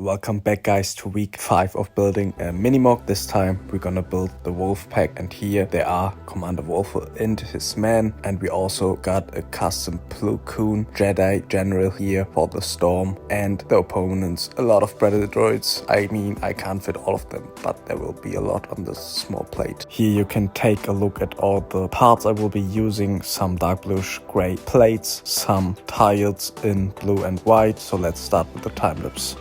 Welcome back guys to week 5 of building a mini-mock. This time we're gonna build the wolf pack, and here there are Commander Wolfer and his men, and we also got a custom blue Koon Jedi general here for the storm, and the opponents a lot of predator droids. I mean, I can't fit all of them, but there will be a lot on this small plate. Here you can take a look at all the parts I will be using: some dark bluish gray plates, some tiles in blue and white. So let's start with the time lapse.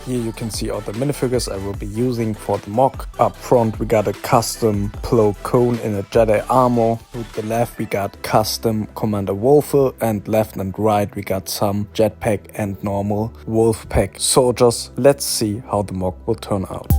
Here you can see all the minifigures I will be using for the mock. Up front we got a custom Plo Koon in a Jedi armor. To the left we got custom Commander Wolfer, and left and right we got some jetpack and normal wolf pack soldiers. Let's see how the mock will turn out.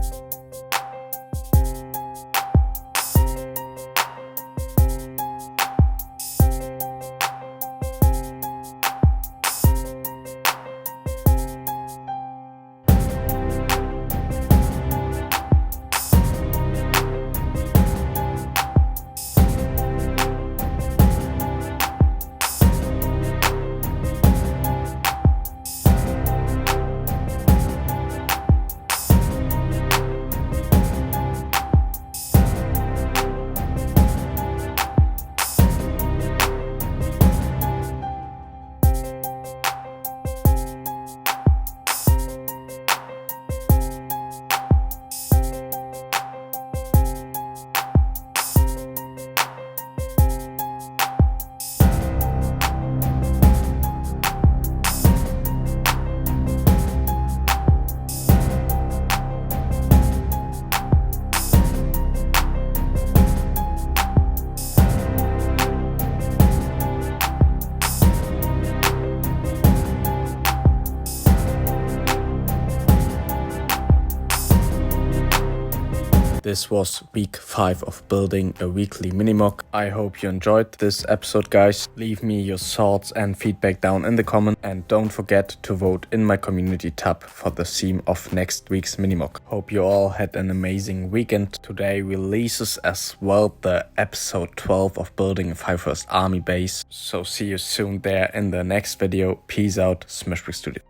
This was week 5 of building a weekly mini-mock. I hope you enjoyed this episode, guys. Leave me your thoughts and feedback down in the comment, and don't forget to vote in my community tab for the theme of next week's mini-mock. Hope you all had an amazing weekend. Today releases as well the episode 12 of building a 5th Army base. So see you soon there in the next video. Peace out, Smashbrick Studio.